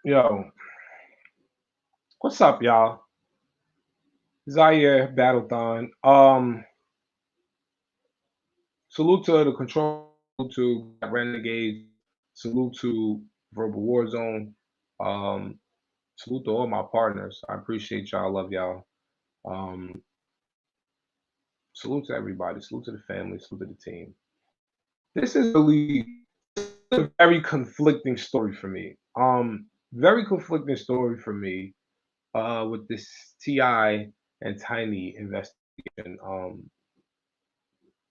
Yo, what's up, y'all? Zaire Battlethon. Salute to the control, salute to Renegades, salute to Verbal Warzone, um, salute to all my partners. I appreciate y'all, love y'all. Um, Salute to everybody, salute to the family, salute to the team. This is really a very conflicting story for me. Very conflicting story for me. With this Ti and Tiny investigation.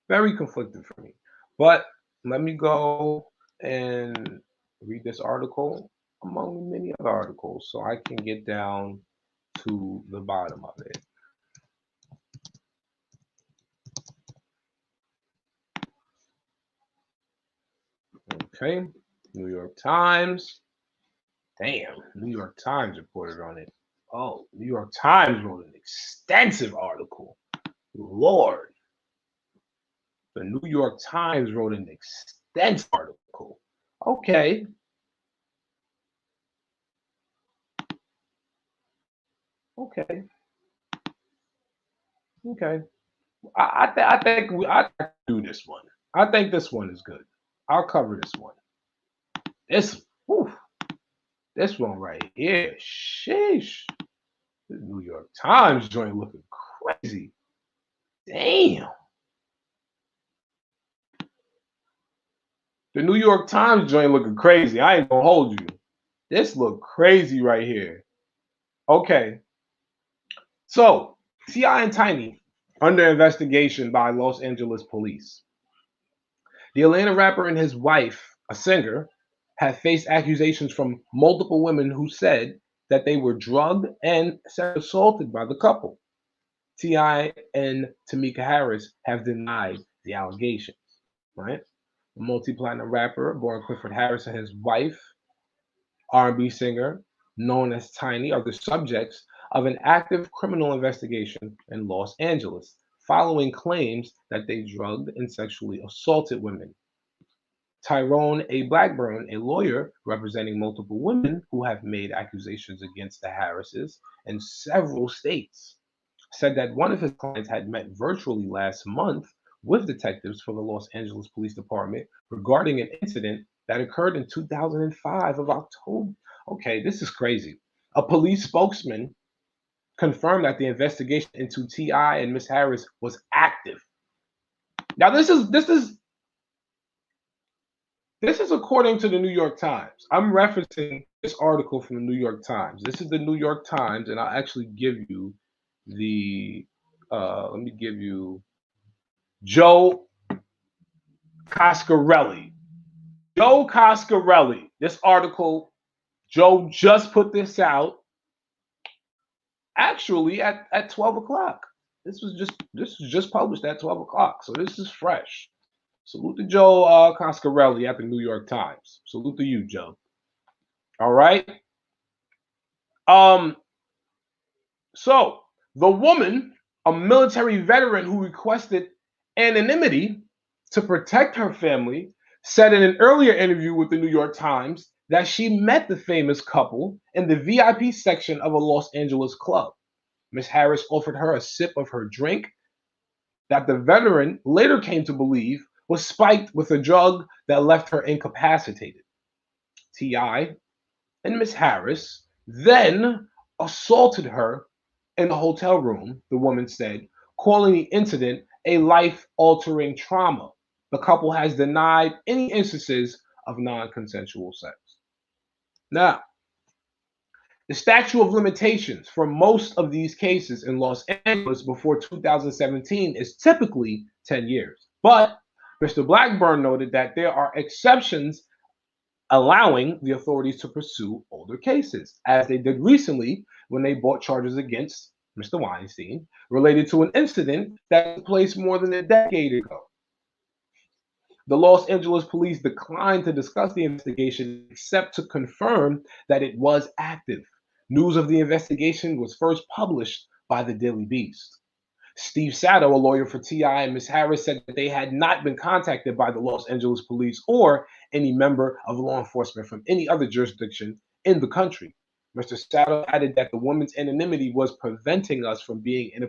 Very conflicted for me. But let me go and read this article among many other articles so I can get down to the bottom of it. Okay. New York Times. Damn, New York Times reported on it. Oh, New York Times wrote an extensive article. Lord, the New York Times wrote an extensive article. Okay, okay, okay. I think I do this one. I think this one is good. I'll cover this one. This, whew, this one right here. Sheesh. The New York Times joint looking crazy. Damn. The New York Times joint looking crazy. I ain't gonna hold you. This look crazy right here. Okay. So, T.I. and Tiny under investigation by Los Angeles police. The Atlanta rapper and his wife, a singer, have faced accusations from multiple women who said that they were drugged and assaulted by the couple. T.I. and Tamika Harris have denied the allegations, right? The multi-platinum rapper, born Clifford Harris, and his wife, R&B singer known as Tiny, are the subjects of an active criminal investigation in Los Angeles following claims that they drugged and sexually assaulted women. Tyrone Blackburn, a lawyer representing multiple women who have made accusations against the Harrises in several states, said that one of his clients had met virtually last month with detectives from the Los Angeles Police Department regarding an incident that occurred in 2005 of October. Okay, this is crazy. A police spokesman confirmed that the investigation into Ti and Miss Harris was active. Now, this is according to the New York Times. I'm referencing this article from the New York Times. This is the New York Times, and I'll actually give you the. Let me give you Joe Coscarelli. Joe Coscarelli. This article, Joe just put this out actually at 12 o'clock. This was just published at 12 o'clock, so this is fresh. Salute to Joe Coscarelli at the New York Times. Salute to you, Joe. All right. Um. So the woman, a military veteran who requested anonymity to protect her family, said in an earlier interview with the New York Times that she met the famous couple in the VIP section of a Los Angeles club. Miss Harris offered her a sip of her drink that the veteran later came to believe was spiked with a drug that left her incapacitated. T.I. and Miss Harris then assaulted her in the hotel room, the woman said, calling the incident a life altering trauma. The couple has denied any instances of non consensual sex. Now, the statute of limitations for most of these cases in Los Angeles before 2017 is typically 10 years. But Mr. Blackburn noted that there are exceptions allowing the authorities to pursue older cases, as they did recently when they brought charges against Mr. Weinstein related to an incident that took place more than a decade ago. The Los Angeles police declined to discuss the investigation except to confirm that it was active. News of the investigation was first published by the Daily Beast. Steve Sato, a lawyer for T.I. and Ms. Harris, said that they had not been contacted by the Los Angeles police or any member of law enforcement from any other jurisdiction in the country. Mr. Saddle added that the woman's anonymity was preventing us from being in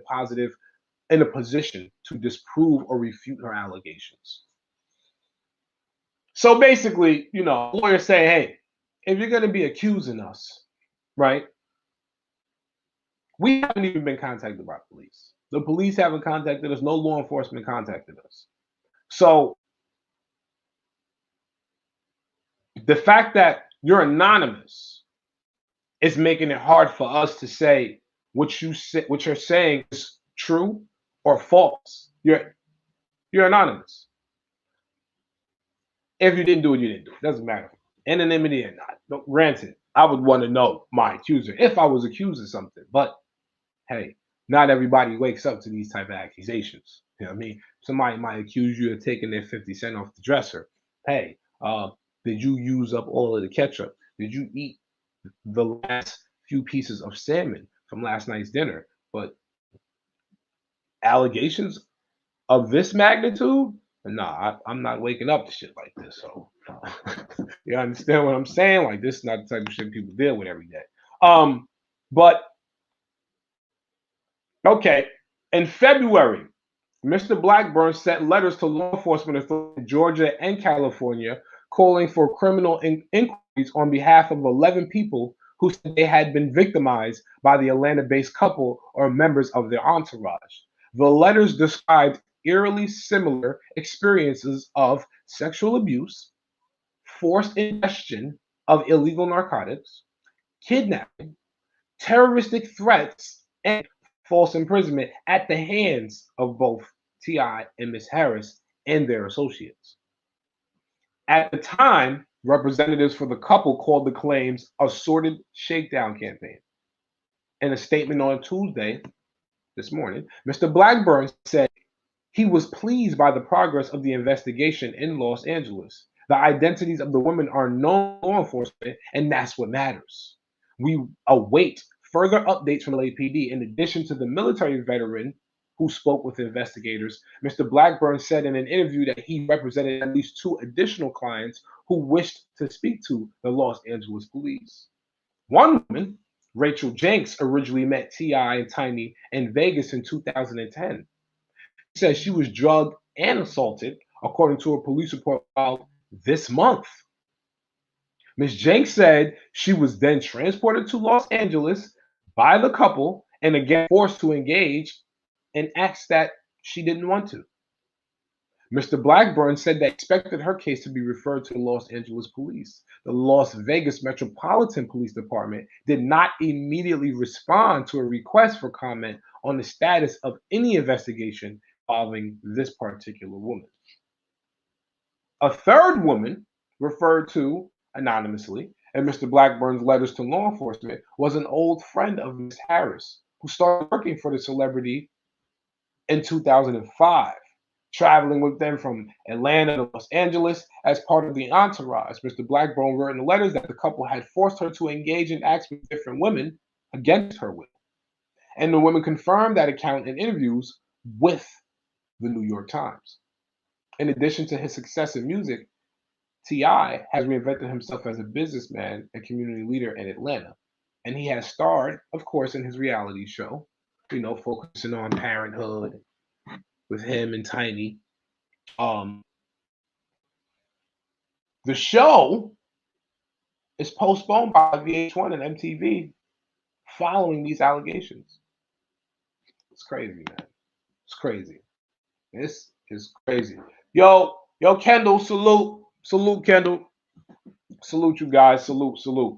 a position to disprove or refute her allegations. So basically, lawyers say, hey, if you're going to be accusing us, right? We haven't even been contacted by police. The police haven't contacted us. No law enforcement contacted us. So the fact that you're anonymous is making it hard for us to say what you're saying is true or false. You're anonymous. If you didn't do it, you didn't do it. Doesn't matter. Anonymity or not. No, granted, I would want to know my accuser if I was accused of something. But hey, not everybody wakes up to these type of accusations. You know what I mean? Somebody might accuse you of taking their 50 cent off the dresser. Hey, did you use up all of the ketchup? Did you eat the last few pieces of salmon from last night's dinner? But allegations of this magnitude, nah, I'm not waking up to shit like this. So you understand what I'm saying? Like this is not the type of shit people deal with every day. But okay, in February, Mr. Blackburn sent letters to law enforcement authorities in Georgia and California calling for criminal inquiries on behalf of 11 people who said they had been victimized by the Atlanta-based couple or members of their entourage. The letters described eerily similar experiences of sexual abuse, forced ingestion of illegal narcotics, kidnapping, terroristic threats, and false imprisonment at the hands of both T.I. and Miss Harris and their associates. At the time, representatives for the couple called the claims a sordid shakedown campaign. In a statement on Tuesday, this morning, Mr. Blackburn said he was pleased by the progress of the investigation in Los Angeles. The identities of the women are known to law enforcement, and that's what matters. We await further updates from the LAPD. In addition to the military veteran who spoke with investigators, Mr. Blackburn said in an interview that he represented at least 2 additional clients who wished to speak to the Los Angeles police. One woman, Rachel Jenks, originally met T.I. and Tiny in Vegas in 2010. She says she was drugged and assaulted, according to a police report filed this month. Ms. Jenks said she was then transported to Los Angeles by the couple and again forced to engage in acts that she didn't want to. Mr. Blackburn said they expected her case to be referred to the Los Angeles police. The Las Vegas Metropolitan Police Department did not immediately respond to a request for comment on the status of any investigation involving this particular woman. A third woman, referred to anonymously in Mr. Blackburn's letters to law enforcement, was an old friend of Ms. Harris, who started working for the celebrity in 2005, traveling with them from Atlanta to Los Angeles as part of the entourage. Mr. Blackburn wrote in the letters that the couple had forced her to engage in acts with different women against her will. And the women confirmed that account in interviews with the New York Times. In addition to his success in music, T.I. has reinvented himself as a businessman and community leader in Atlanta. And he has starred, of course, in his reality show, focusing on parenthood with him and Tiny. The show is postponed by VH1 and MTV following these allegations. It's crazy, man. It's crazy. This is crazy. Yo, Kendall, salute. Salute, Kendall. Salute you guys. Salute, salute.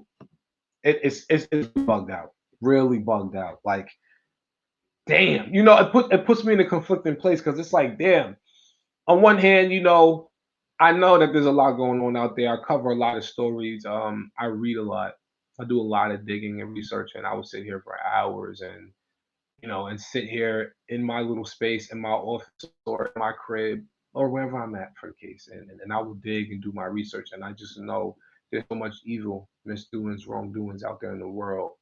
It's bugged out. Really bugged out. Like, damn. It puts me in a conflicting place because it's like, damn. On one hand, I know that there's a lot going on out there. I cover a lot of stories. I read a lot. I do a lot of digging and research, and I would sit here for hours and sit here in my little space in my office or in my crib or wherever I'm at for the case. And I will dig and do my research. And I just know there's so much evil, misdoings, wrongdoings out there in the world.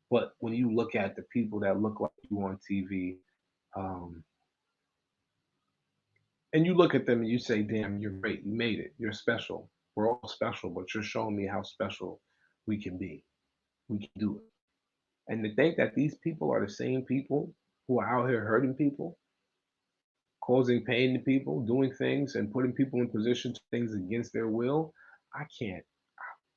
But when you look at the people that look like you on TV, and you look at them and you say, damn, you're great. You made it. You're special. We're all special, but you're showing me how special we can be. We can do it. And to think that these people are the same people who are out here hurting people, causing pain to people, doing things and putting people in positions to things against their will, I can't.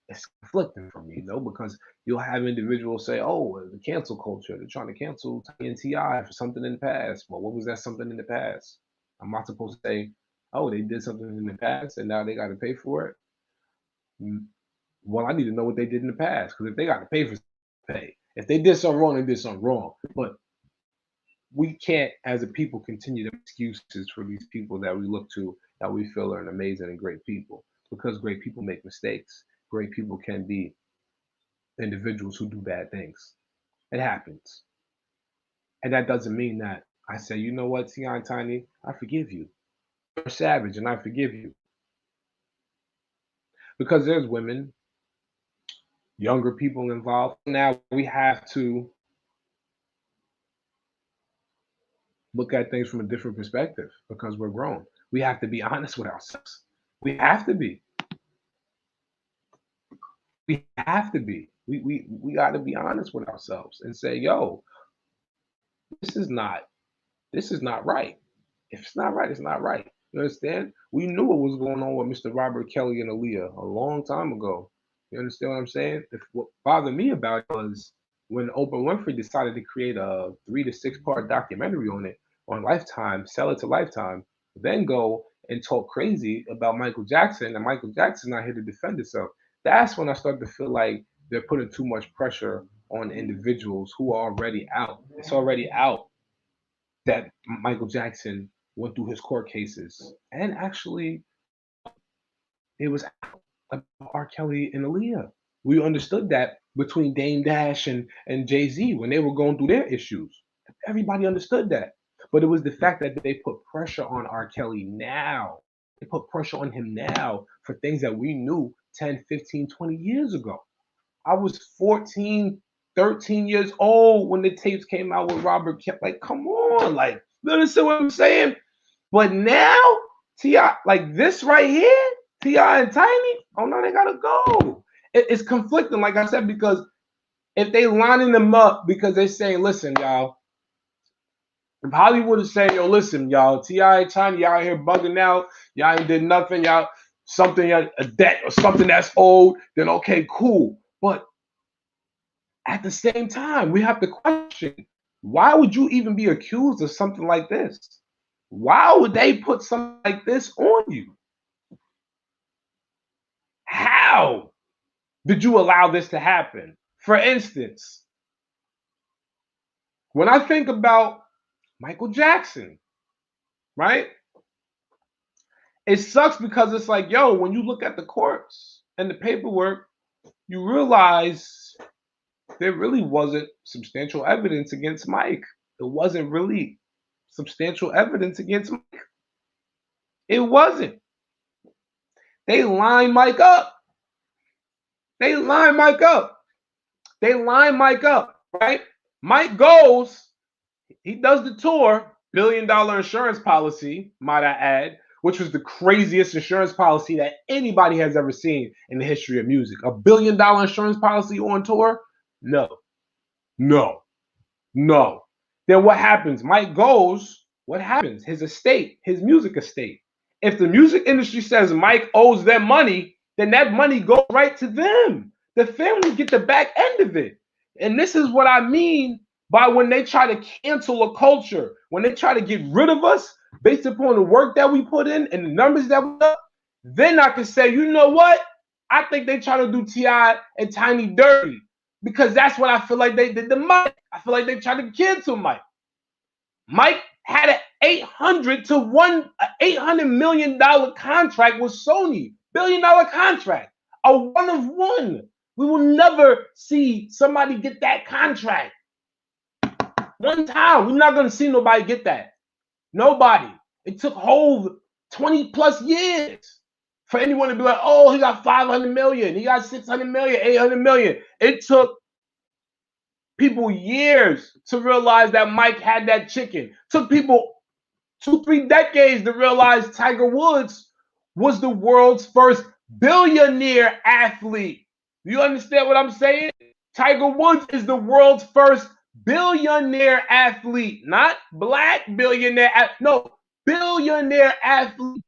It's conflicting for me, because you'll have individuals say, "Oh, the cancel culture. They're trying to cancel TNTI for something in the past." Well, what was that something in the past? I'm not supposed to say, "Oh, they did something in the past and now they got to pay for it." Mm, Well, I need to know what they did in the past, because if they got to pay for pay, if they did something wrong, they did something wrong. But we can't, as a people, continue to make excuses for these people that we look to, that we feel are amazing and great people, because great people make mistakes. Great people can be individuals who do bad things. It happens. And that doesn't mean that I say, you know what, Ti and Tiny, I forgive you. You're savage and I forgive you. Because there's women, younger people involved. Now we have to look at things from a different perspective because we're grown. We have to be honest with ourselves. We have to be. We have to be. We got to be honest with ourselves and say, yo, this is not right. If it's not right, it's not right. You understand? We knew what was going on with Mr. Robert Kelly and Aaliyah a long time ago. You understand what I'm saying? What bothered me about it was when Oprah Winfrey decided to create a 3 to 6 part documentary on it on Lifetime, sell it to Lifetime, then go and talk crazy about Michael Jackson, and Michael Jackson not here to defend himself. That's when I started to feel like they're putting too much pressure on individuals who are already out. It's already out that Michael Jackson went through his court cases. And actually, it was about R. Kelly and Aaliyah. We understood that between Dame Dash and Jay-Z when they were going through their issues. Everybody understood that. But it was the fact that they put pressure on R. Kelly now. They put pressure on him now for things that we knew 10, 15, 20 years ago. I was 14, 13 years old when the tapes came out with Robert Kelly. Like, come on, like, you understand what I'm saying? But now, T.I., like this right here, T.I. and Tiny, oh no, they gotta go. It's conflicting, like I said, because if they lining them up because they're saying, listen, y'all, if Hollywood is saying, yo, listen, y'all, T.I. and Tiny, y'all out here bugging out, y'all ain't did nothing, y'all, something, a debt or something that's old, then okay, cool. But at the same time, we have to question, why would you even be accused of something like this? Why would they put something like this on you? How did you allow this to happen? For instance, when I think about Michael Jackson, right? It sucks because it's like, yo, when you look at the courts and the paperwork, you realize there really wasn't substantial evidence against Mike. It wasn't really substantial evidence against Mike. It wasn't. They line Mike up. They line Mike up. They line Mike up, right? Mike goes, he does the tour, $1 billion insurance policy, might I add, which was the craziest insurance policy that anybody has ever seen in the history of music. $1 billion insurance policy on tour? No, no, no. Then what happens? Mike goes, what happens? His estate, his music estate. If the music industry says Mike owes them money, then that money goes right to them. The family get the back end of it. And this is what I mean by when they try to cancel a culture, when they try to get rid of us based upon the work that we put in and the numbers that we got, then I can say, you know what? I think they try to do T.I. and Tiny dirty because that's what I feel like they did to Mike. I feel like they tried to cancel Mike. Mike had an $800 million contract with Sony, $1 billion contract, a one of one. We will never see somebody get that contract. One time, we're not going to see nobody get that. Nobody. It took Hov 20 plus years for anyone to be like, oh, he got 500 million, he got 600 million, 800 million. It took people years to realize that Mike had that chicken. It took people 2-3 decades to realize Tiger Woods was the world's first billionaire athlete. Do you understand what I'm saying? Tiger Woods is the world's first billionaire athlete, not black billionaire. No, billionaire athlete.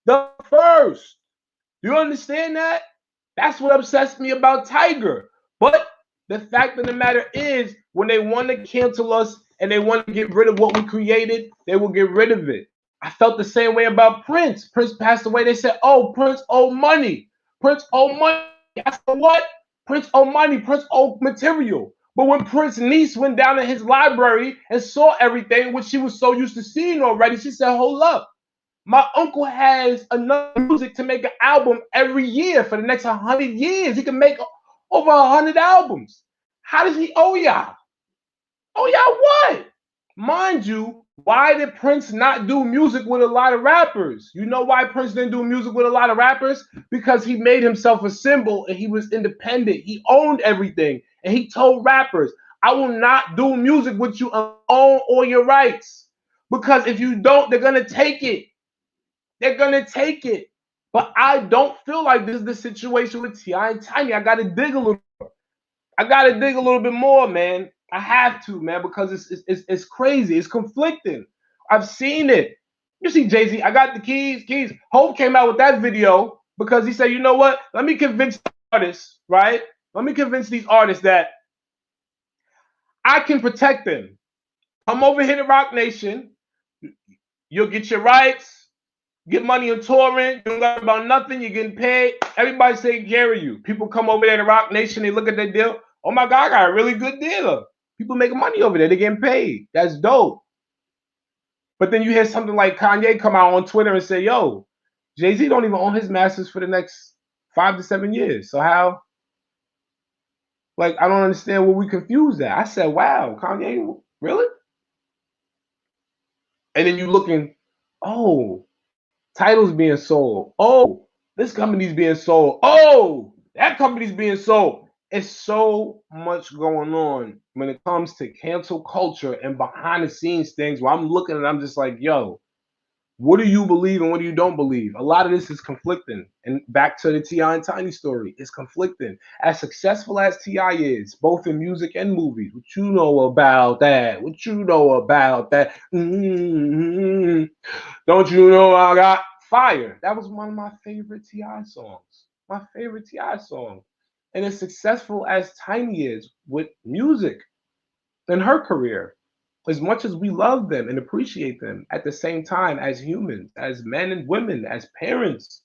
The first. Do you understand that? That's what obsessed me about Tiger. But the fact of the matter is, when they want to cancel us and they want to get rid of what we created, they will get rid of it. I felt the same way about Prince. Prince passed away. They said, oh, Prince owe money. Prince owe money. I said, what? Prince owe money. Prince owe material. But when Prince's niece went down to his library and saw everything, which she was so used to seeing already, she said, hold up. My uncle has enough music to make an album every year for the next 100 years. He can make over 100 albums. How does he owe y'all? Oh, y'all what? Mind you, why did Prince not do music with a lot of rappers? You know why Prince didn't do music with a lot of rappers? Because he made himself a symbol and he was independent. He owned everything. And he told rappers, I will not do music with you and own all your rights. Because if you don't, they're going to take it. They're gonna take it. But I don't feel like this is the situation with T.I. and Tiny. I gotta dig a little more. I gotta dig a little bit more, man. I have to, man, because it's crazy. It's conflicting. I've seen it. You see, Jay-Z, I got the keys. Hope came out with that video because he said, you know what? Let me convince the artists, right? Let me convince these artists that I can protect them. Come over here to Rock Nation. You'll get your rights. Get money on touring, you don't learn about nothing, you're getting paid, everybody's taking care of you. People come over there to Rock Nation, they look at their deal, oh my God, I got a really good deal. People making money over there, they're getting paid. That's dope. But then you hear something like Kanye come out on Twitter and say, yo, Jay-Z don't even own his masters for the next 5 to 7 years. So how? Like, I don't understand where we confuse that. I said, wow, Kanye, really? And then you looking, oh, titles being sold. Oh, this company's being sold. Oh, that company's being sold. It's so much going on when it comes to cancel culture and behind the scenes things where I'm looking and I'm just like, yo, what do you believe and what do you don't believe? A lot of this is conflicting. And back to the T.I. and Tiny story, it's conflicting. As successful as T.I. is, both in music and movies, what you know about that? What you know about that? Mm-hmm. Don't you know I got fire? That was one of my favorite T.I. songs. My favorite T.I. song. And as successful as Tiny is with music in her career, as much as we love them and appreciate them, at the same time, as humans, as men and women, as parents,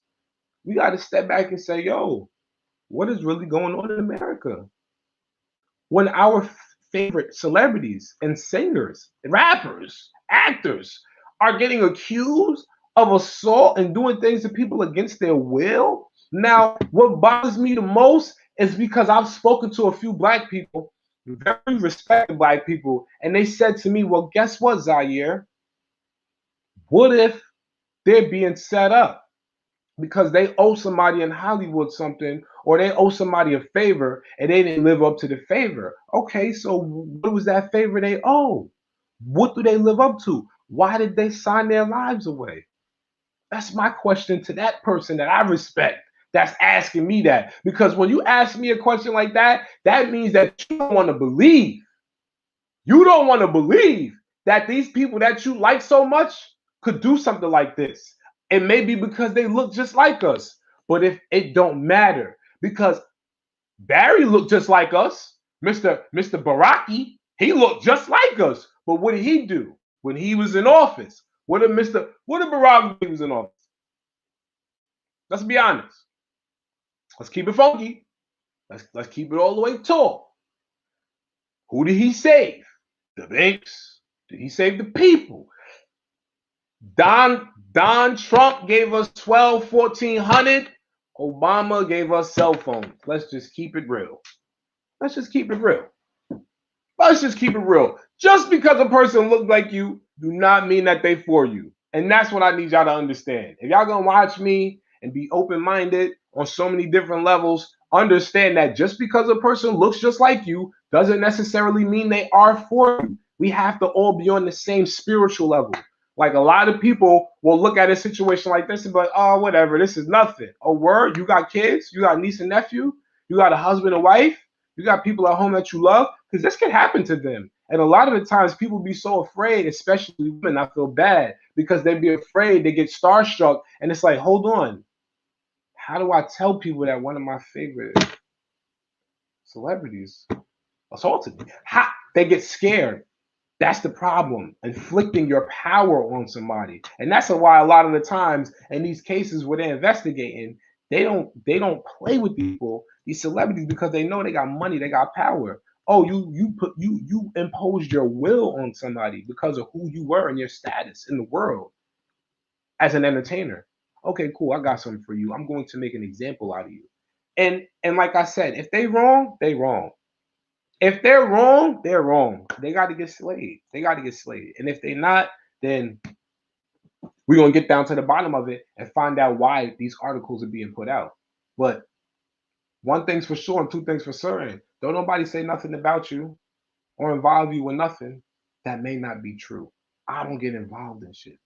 we got to step back and say, yo, what is really going on in America? When our favorite celebrities and singers, rappers, actors are getting accused of assault and doing things to people against their will. Now, what bothers me the most is because I've spoken to a few black people, very respected black people, and they said to me, well, guess what, Zaire? What if they're being set up because they owe somebody in Hollywood something or they owe somebody a favor and they didn't live up to the favor? Okay, so what was that favor they owe? What do they live up to? Why did they sign their lives away? That's my question to that person that I respect that's asking me that. Because when you ask me a question like that, that means that you don't want to believe. You don't want to believe that these people that you like so much could do something like this. It may be because they look just like us, but if it don't matter, because Barry looked just like us, Mr. Baraki, he looked just like us. But what did he do when he was in office? What did Baraki do when he was in office? Let's be honest. Let's keep it funky. Let's keep it all the way tall. Who did he save? The banks? Did he save the people? Don Trump gave us 1400. Obama gave us cell phones. Let's just keep it real. Let's just keep it real. Let's just keep it real. Just because a person looks like you do not mean that they for you. And that's what I need y'all to understand. If y'all gonna watch me and be open-minded on so many different levels, understand that just because a person looks just like you doesn't necessarily mean they are for you. We have to all be on the same spiritual level. Like a lot of people will look at a situation like this and be like, oh, whatever, this is nothing. Oh, word, you got kids? You got niece and nephew? You got a husband and wife. You got people at home that you love, because this can happen to them. And a lot of the times people be so afraid, especially women, I feel bad, because they be afraid, they get starstruck, and it's like, hold on. How do I tell people that one of my favorite celebrities assaulted me? They get scared. That's the problem, inflicting your power on somebody. And that's why a lot of the times in these cases where they're investigating, they don't play with people, these celebrities, because they know they got money, they got power. Oh, you imposed your will on somebody because of who you were and your status in the world as an entertainer. Okay, cool, I got something for you. I'm going to make an example out of you. And like I said, if they wrong, they wrong. If they're wrong, they're wrong. They got to get slayed. They got to get slayed. And if they're not, then we're going to get down to the bottom of it and find out why these articles are being put out. But one thing's for sure and two things for certain. Don't nobody say nothing about you or involve you with nothing that may not be true. I don't get involved in shit.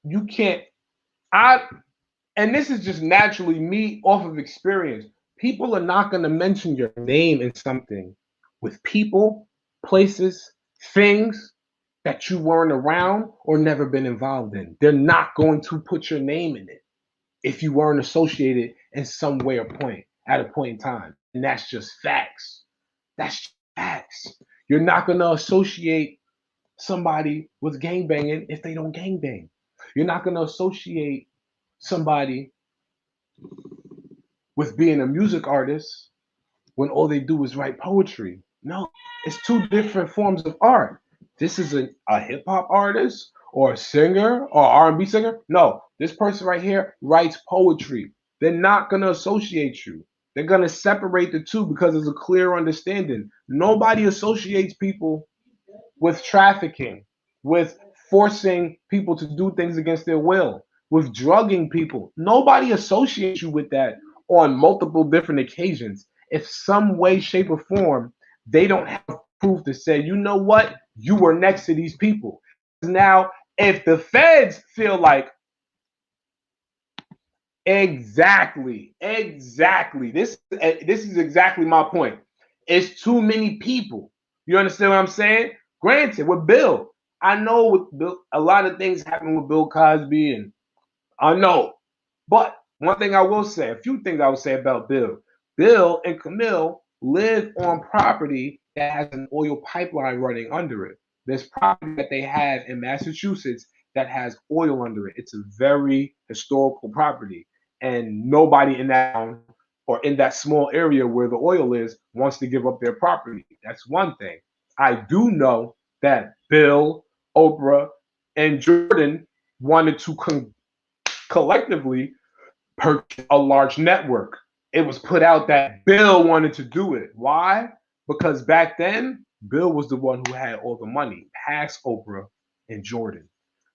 You can't. And this is just naturally me off of experience. People are not going to mention your name in something with people, places, things that you weren't around or never been involved in. They're not going to put your name in it if you weren't associated in some way or point at a point in time. And that's just facts. That's just facts. You're not going to associate somebody with gangbanging if they don't gangbang. You're not going to associate somebody with being a music artist when all they do is write poetry. No, it's two different forms of art. This is a hip hop artist or a singer or R&B singer. No, this person right here writes poetry. They're not going to associate you. They're going to separate the two because there's a clear understanding. Nobody associates people with trafficking, with forcing people to do things against their will, with drugging people. Nobody associates you with that on multiple different occasions. If some way, shape, or form, they don't have proof to say, you know what, you were next to these people. Now, if the feds feel like, exactly, this is exactly my point. It's too many people. You understand what I'm saying? Granted, with Bill, I know with Bill, a lot of things happen with Bill Cosby, and I know. But one thing I will say, a few things I will say about Bill. Bill and Camille live on property that has an oil pipeline running under it. There's property that they have in Massachusetts that has oil under it. It's a very historical property, and nobody in that town or in that small area where the oil is wants to give up their property. That's one thing. I do know that Bill, Oprah, and Jordan wanted to collectively purchase a large network. It was put out that Bill wanted to do it. Why? Because back then, Bill was the one who had all the money, past Oprah and Jordan.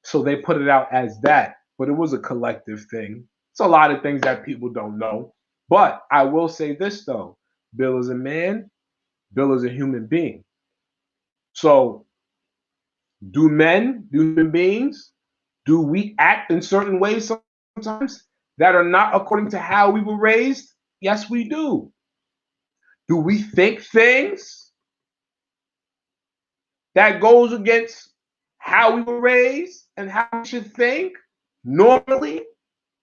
So they put it out as that, but it was a collective thing. It's a lot of things that people don't know. But I will say this though, Bill is a man, Bill is a human being. So do human beings, do we act in certain ways sometimes that are not according to how we were raised? Yes, we do. Do we think things that goes against how we were raised and how we should think normally?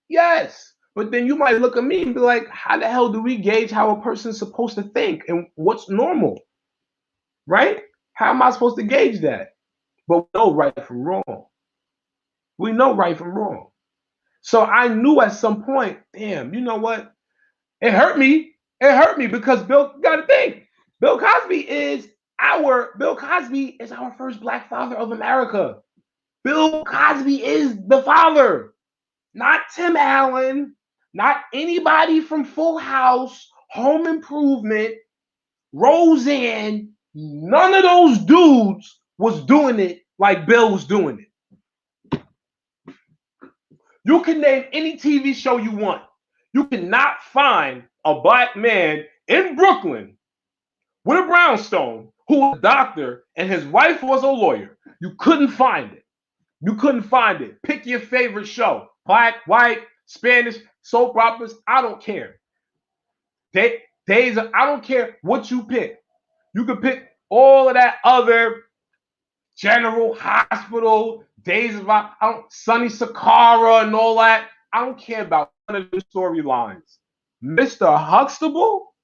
Yes. But then you might look at me and be like, how the hell do we gauge how a person's supposed to think and what's normal? Right? How am I supposed to gauge that? But we know right from wrong. We know right from wrong. So I knew at some point, damn, you know what? It hurt me. It hurt me because Bill, got to think, Bill Cosby is our first black father of America. Bill Cosby is the father, not Tim Allen, not anybody from Full House, Home Improvement, Roseanne. None of those dudes was doing it like Bill was doing it. You can name any TV show you want. You cannot find a black man in Brooklyn with a brownstone who was a doctor and his wife was a lawyer. You couldn't find it. You couldn't find it. Pick your favorite show. Black, white, Spanish. soap operas, I don't care. Days of, I don't care what you pick. You can pick all of that other General Hospital, Days of Sunny Sakara and all that. I don't care about none of the storylines. Mr. Huxtable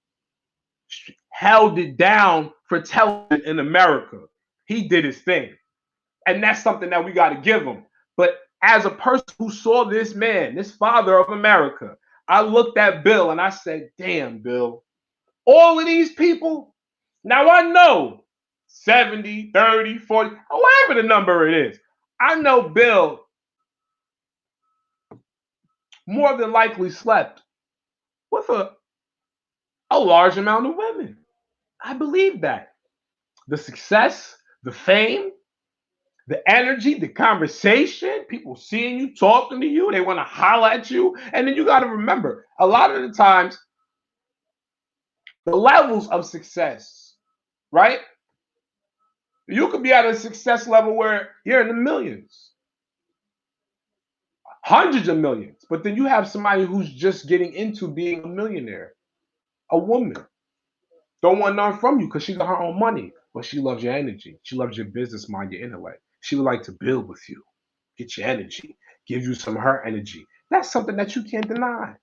held it down for television in America. He did his thing. And that's something that we got to give him. But as a person who saw this man, this father of America, I looked at Bill and I said, damn, Bill, all of these people, now I know 70, 30, 40, whatever the number it is, I know Bill more than likely slept with a large amount of women. I believe that. The success, the fame, the energy, the conversation, people seeing you, talking to you, they want to holler at you. And then you got to remember, a lot of the times, the levels of success, right? You could be at a success level where you're in the millions, hundreds of millions, but then you have somebody who's just getting into being a millionaire, a woman. Don't want nothing from you because she got her own money, but she loves your energy. She loves your business mind, your intellect. She would like to build with you, get your energy, give you some of her energy. That's something that you can't deny.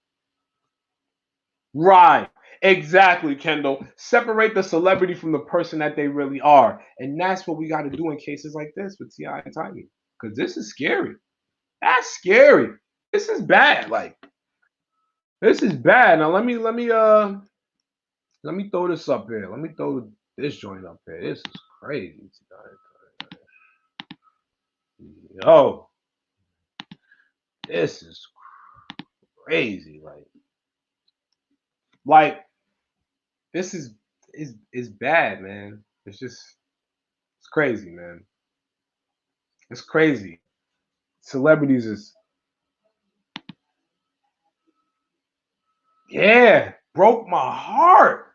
Right. Exactly, Kendall. Separate the celebrity from the person that they really are. And that's what we got to do in cases like this with T.I. and Tiny. Because this is scary. That's scary. This is bad. Like, this is bad. Now let me throw this up here. Let me throw this joint up here. This is crazy. Yo, this is crazy. Like this is bad, man. It's crazy, man. It's crazy. Celebrities is broke my heart.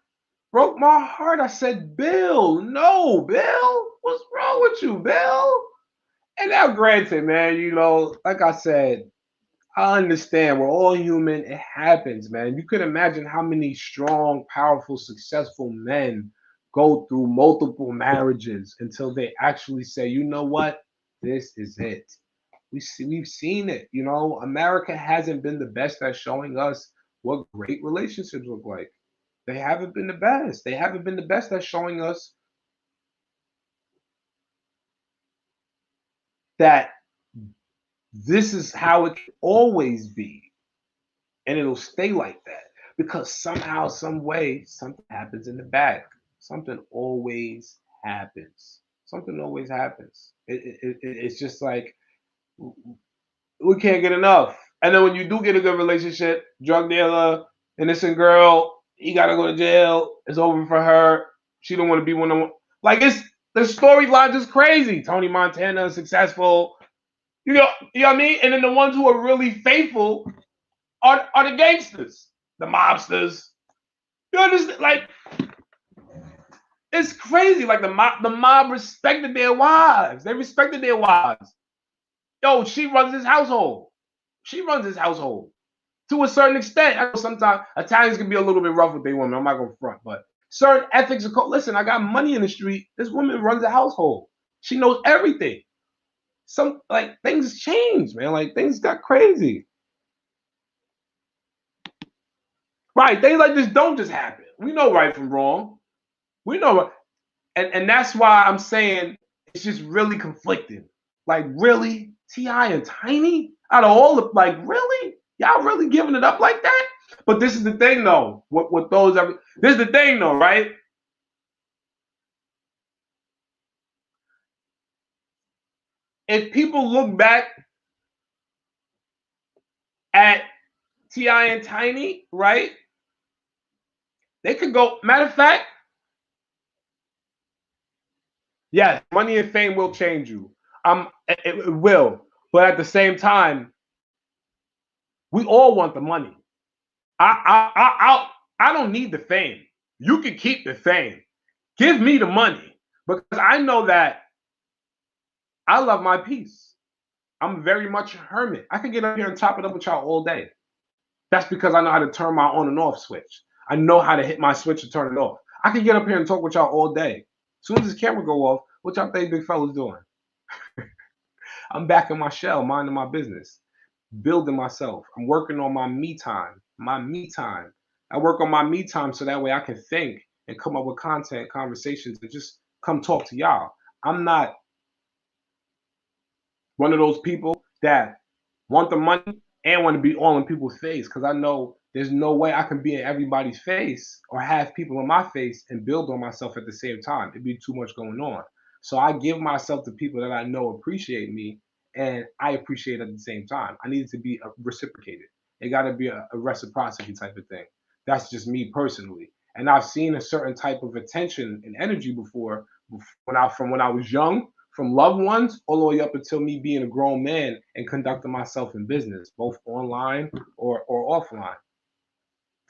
Broke my heart. I said, Bill, no, Bill, what's wrong with you, Bill? And now, granted, man, like I said, I understand. We're all human. It happens, man. You could imagine how many strong, powerful, successful men go through multiple marriages until they actually say, you know what? This is it. We've seen it. America hasn't been the best at showing us what great relationships look like. They haven't been the best. They haven't been the best at showing us that this is how it can always be. And it'll stay like that because somehow, some way, something happens in the back. Something always happens. Something always happens. It's just like we can't get enough. And then when you do get a good relationship, drug dealer, innocent girl, he gotta go to jail. It's over for her. She don't want to be one of them. Like the storyline is crazy. Tony Montana is successful. You know what I mean? And then the ones who are really faithful are the gangsters, the mobsters. You understand? Like it's crazy. Like the mob respected their wives. They respected their wives. Yo, she runs his household. She runs his household to a certain extent. I know sometimes Italians can be a little bit rough with their women. I'm not gonna front, but certain ethics are called. Listen, I got money in the street. This woman runs a household. She knows everything. Some like things change, man. Like things got crazy. Right. Things like this don't just happen. We know right from wrong. We know, and that's why I'm saying it's just really conflicting. Like, really? T.I. and Tiny? Out of all the, like, really? Y'all really giving it up like that? But this is the thing, though. What those are, this is the thing, though, right? If people look back at T.I. and Tiny, right? They could go, matter of fact, yes, money and fame will change you. It will. But at the same time, we all want the money. I don't need the fame. You can keep the fame. Give me the money because I know that I love my peace. I'm very much a hermit. I can get up here and top it up with y'all all day. That's because I know how to turn my on and off switch. I know how to hit my switch and turn it off. I can get up here and talk with y'all all day. As soon as this camera go off, what y'all think big fellas doing? I'm back in my shell, minding my business, building myself. I'm working on my me time. My me time. I work on my me time so that way I can think and come up with content, conversations, and just come talk to y'all. I'm not one of those people that want the money and want to be all in people's face, because I know there's no way I can be in everybody's face or have people in my face and build on myself at the same time. It'd be too much going on. So I give myself to people that I know appreciate me, and I appreciate at the same time. I need it to be reciprocated. It got to be a reciprocity type of thing. That's just me personally. And I've seen a certain type of attention and energy before from when I was young, from loved ones all the way up until me being a grown man and conducting myself in business, both online or offline.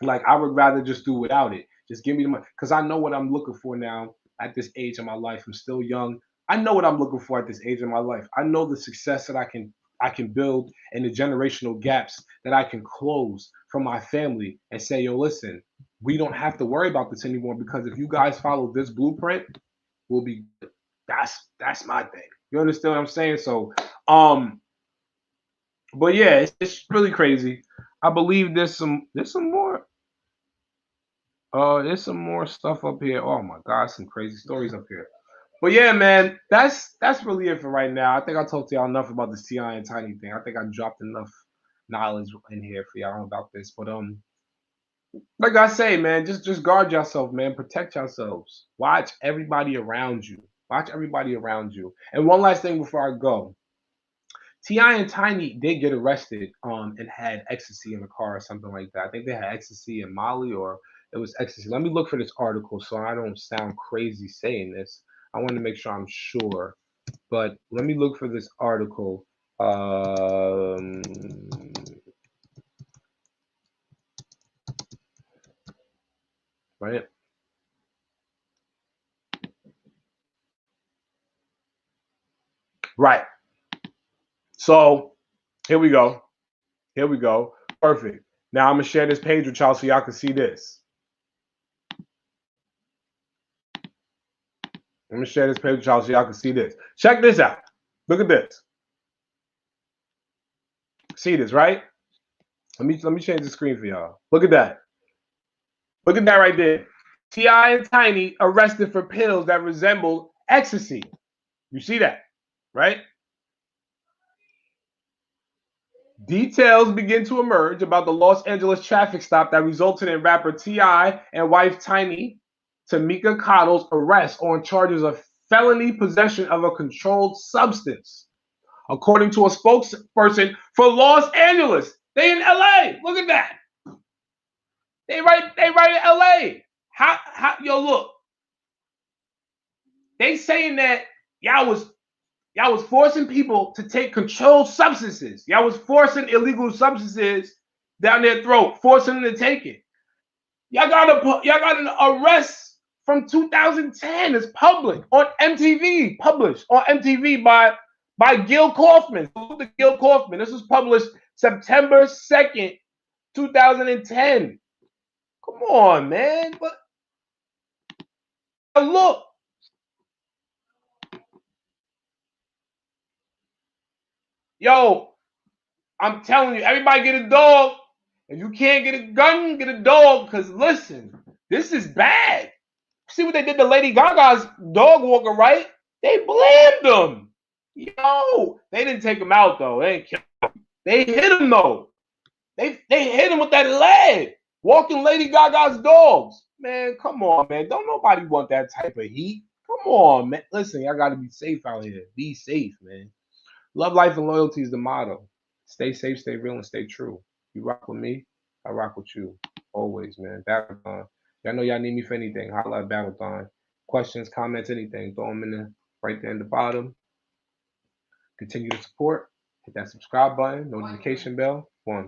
Like, I would rather just do without it. Just give me the money, because I know what I'm looking for now at this age of my life. I'm still young. I know what I'm looking for at this age of my life. I know the success that I can build and the generational gaps that I can close from my family and say, yo, listen, we don't have to worry about this anymore, because if you guys follow this blueprint, we'll be good. That's my thing. You understand what I'm saying? So, but yeah, it's really crazy. I believe there's some more stuff up here. Oh my God, some crazy stories up here. But yeah, man, that's really it for right now. I think I talked to y'all enough about this Ti and Tiny thing. I think I dropped enough knowledge in here for y'all about this. But like I say, man, just guard yourself, man. Protect yourselves. Watch everybody around you. Watch everybody around you. And one last thing before I go. Ti and Tiny did get arrested and had ecstasy in the car or something like that. I think they had ecstasy in Mali, or it was ecstasy. Let me look for this article so I don't sound crazy saying this. I want to make sure I'm sure. But let me look for this article. Right? Right. So here we go. Here we go. Perfect. Now I'm gonna share this page with y'all so y'all can see this. I'm gonna share this page with y'all so y'all can see this. Check this out. Look at this. See this, right? Let me change the screen for y'all. Look at that. Look at that right there. T.I. and Tiny arrested for pills that resemble ecstasy. You see that, right? Details begin to emerge about the Los Angeles traffic stop that resulted in rapper T.I. and wife Tiny Tamika Cottle's arrest on charges of felony possession of a controlled substance. According to a spokesperson for Los Angeles, they in LA. Look at that. They right in LA. How yo look. They saying that y'all was forcing people to take controlled substances. Y'all was forcing illegal substances down their throat, forcing them to take it. Y'all got an arrest from 2010. It's public on MTV, published on MTV by Gil Kaufman. Gil Kaufman. This was published September 2nd, 2010. Come on, man. But look. Yo, I'm telling you, everybody get a dog. If you can't get a gun, get a dog. Because listen, this is bad. See what they did to Lady Gaga's dog walker, right? They blamed them. Yo, they didn't take him out though. They didn't kill him. They hit him though. They hit him with that lead. Walking Lady Gaga's dogs. Man, come on, man. Don't nobody want that type of heat. Come on, man. Listen, y'all gotta be safe out here. Be safe, man. Love, life, and loyalty is the motto. Stay safe, stay real, and stay true. You rock with me, I rock with you. Always, man. Battlethon. Y'all know y'all need me for anything. Holla at Battlethon. Questions, comments, anything. Throw them in the right there in the bottom. Continue to support. Hit that subscribe button, notification bell. One.